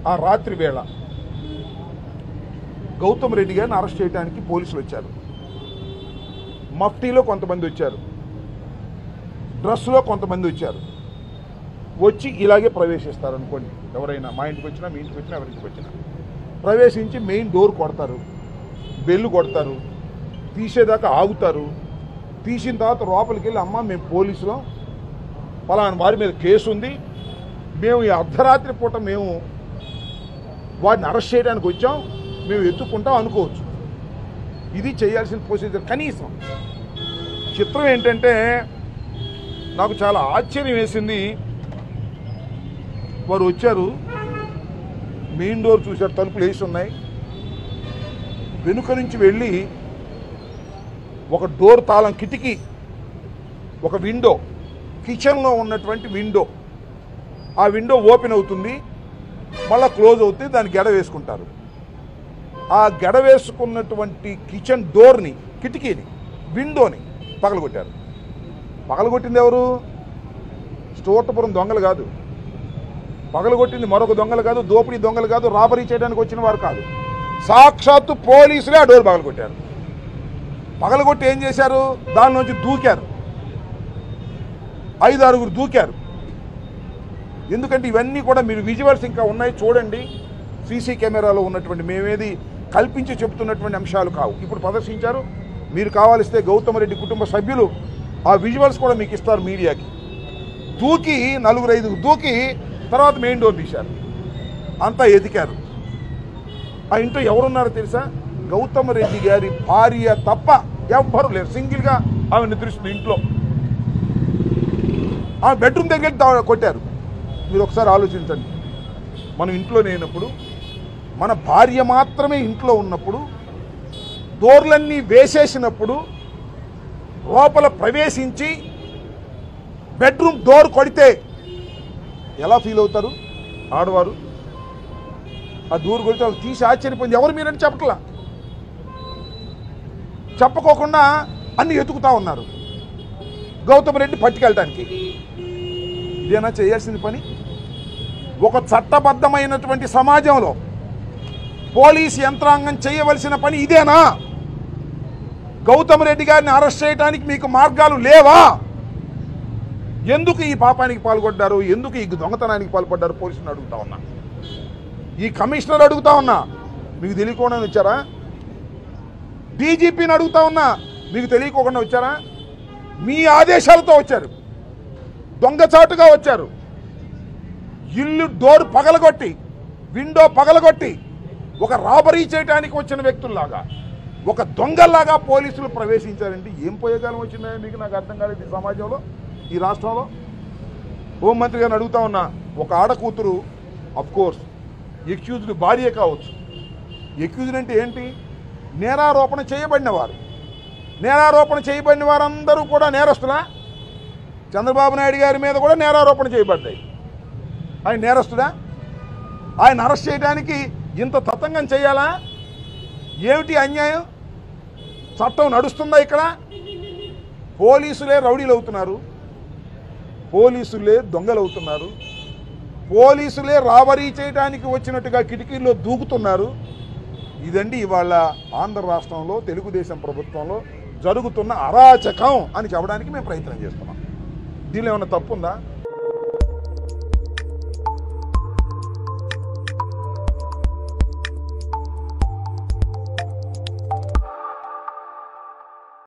ఆ రాత్రి వేళ గౌతమ్ రెడ్డి గారిని అరెస్ట్ చేయడానికి పోలీసులు వచ్చారు. మఫ్టీలో కొంతమంది వచ్చారు, డ్రెస్లో కొంతమంది వచ్చారు. వచ్చి ఇలాగే ప్రవేశిస్తారు అనుకోండి. ఎవరైనా మా ఇంటికి వచ్చినా, మీ ఇంటికి వచ్చినా, ఎవరింటికి వచ్చినా ప్రవేశించి మెయిన్ డోర్ కొడతారు, బెల్లు కొడతారు, తీసేదాకా ఆగుతారు. తీసిన తర్వాత లోపలికి వెళ్ళి, అమ్మ మేము పోలీసులం, పలానా వారి మీద కేసు ఉంది, మేము ఈ అర్ధరాత్రి పూట మేము వాడిని అరెస్ట్ చేయడానికి వచ్చాం, మేము ఎత్తుకుంటాం అనుకోవచ్చు. ఇది చేయాల్సిన ప్రొసీజర్. కనీసం చిత్రం ఏంటంటే నాకు చాలా ఆశ్చర్యం వేసింది. వారు వచ్చారు, మెయిన్ డోర్ చూశారు, తలుపులు వేసి ఉన్నాయి. వెనుక నుంచి వెళ్ళి ఒక డోర్ తాళం, కిటికీ, ఒక విండో, కిచెన్లో ఉన్నటువంటి విండో, ఆ విండో ఓపెన్ అవుతుంది, మళ్ళీ క్లోజ్ అవుతుంది, దాన్ని గెడ వేసుకుంటారు. ఆ గెడ వేసుకున్నటువంటి కిచెన్ డోర్ని, కిటికీని, విండోని పగలగొట్టారు. పగలగొట్టింది ఎవరు? స్టోటపురం దొంగలు కాదు, పగలగొట్టింది మరొక దొంగలు కాదు, దోపిడీ దొంగలు కాదు, రాబరీ చేయడానికి వచ్చిన వారు కాదు, సాక్షాత్తు పోలీసులే ఆ డోర్ పగలగొట్టారు. పగలగొట్టి ఏం చేశారు? దానిలోంచి దూకారు, 5-6 దూకారు. ఎందుకంటే ఇవన్నీ కూడా మీరు విజువల్స్ ఇంకా ఉన్నాయి చూడండి. సీసీ కెమెరాలో ఉన్నటువంటి, మేమేది కల్పించి చెబుతున్నటువంటి అంశాలు కావు. ఇప్పుడు ప్రదర్శించారు. మీరు కావాలిస్తే గౌతమ్ రెడ్డి కుటుంబ సభ్యులు ఆ విజువల్స్ కూడా మీకు ఇస్తారు మీడియాకి. దూకి 4-5 దూకి తర్వాత మెయిన్ డోర్ తీశారు, అంతా ఎదికారు. ఆ ఇంట్లో ఎవరున్నారో తెలుసా? గౌతమ్ రెడ్డి గారి భార్య తప్ప ఎవ్వరూ లేరు. సింగిల్గా ఆమె నిద్రిస్తుంది ఇంట్లో. ఆ బెడ్రూమ్ దగ్గర కొట్టారు. మీరు ఒకసారి ఆలోచించండి. మనం ఇంట్లో లేనప్పుడు, మన భార్య మాత్రమే ఇంట్లో ఉన్నప్పుడు, డోర్లన్నీ వేసేసినప్పుడు, లోపల ప్రవేశించి బెడ్రూమ్ డోర్ కొడితే ఎలా ఫీల్ అవుతారు ఆడవారు? ఆ డోర్ కొడితే వాళ్ళు తీసి ఆశ్చర్యపోయింది. ఎవరు మీరని చెప్పట్లా, చెప్పకోకుండా అన్ని ఎతుకుతా ఉన్నారు గౌతమ్ రెడ్డి పట్టుకెళ్ళటానికి. ఇదేనా చేయాల్సిన పని? ఒక చట్టబద్ధమైనటువంటి సమాజంలో పోలీస్ యంత్రాంగం చేయవలసిన పని ఇదేనా? గౌతమ్ రెడ్డి గారిని అరెస్ట్ చేయడానికి మీకు మార్గాలు లేవా? ఎందుకు ఈ పాపానికి పాల్పడ్డారు? ఎందుకు ఈ దొంగతనానికి పాల్పడ్డారు? పోలీసులను అడుగుతా ఉన్నా, ఈ కమిషనర్ అడుగుతా ఉన్నా, మీకు తెలియకుండా వచ్చారా? డీజీపీని అడుగుతా ఉన్నా, మీకు తెలియకోకుండా వచ్చారా? మీ ఆదేశాలతో వచ్చారు, దొంగచాటుగా వచ్చారు. ఇల్లు డోర్ పగలగొట్టి, విండో పగలగొట్టి, ఒక రాబరీ చేయడానికి వచ్చిన వ్యక్తుల్లాగా, ఒక దొంగల్లాగా పోలీసులు ప్రవేశించారంటే ఏం పోయేకాలం వచ్చిందా మీకు? నాకు అర్థం కాలేదు. ఈ సమాజంలో, ఈ రాష్ట్రంలో హోంమంత్రి గారిని అడుగుతా ఉన్నా. ఒక ఆడకూతురు, అఫ్కోర్స్ ఎక్యూజ్డ్ భార్య కావచ్చు. ఎక్యూజ్డ్ అంటే ఏంటి? నేరారోపణ చేయబడిన వారు. నేరారోపణ చేయబడిన వారందరూ కూడా నేరస్తులా? చంద్రబాబు నాయుడు గారి మీద కూడా నేరారోపణ చేయబడ్డాయి. ఆయన నేరస్తుడా? ఆయన అరెస్ట్ చేయడానికి ఇంత తతంగం చేయాలా? ఏమిటి అన్యాయం? చట్టం నడుస్తుందా ఇక్కడ? పోలీసులే రౌడీలు అవుతున్నారు, పోలీసులే దొంగలు అవుతున్నారు, పోలీసులే రాబరీ చేయడానికి వచ్చినట్టుగా కిటికీల్లో దూకుతున్నారు. ఇదండి ఇవాళ ఆంధ్ర రాష్ట్రంలో తెలుగుదేశం ప్రభుత్వంలో జరుగుతున్న అరాచకం అని చెప్పడానికి మేము ప్రయత్నం చేస్తున్నాం. దీనిలో ఏమైనా తప్పు ఉందా?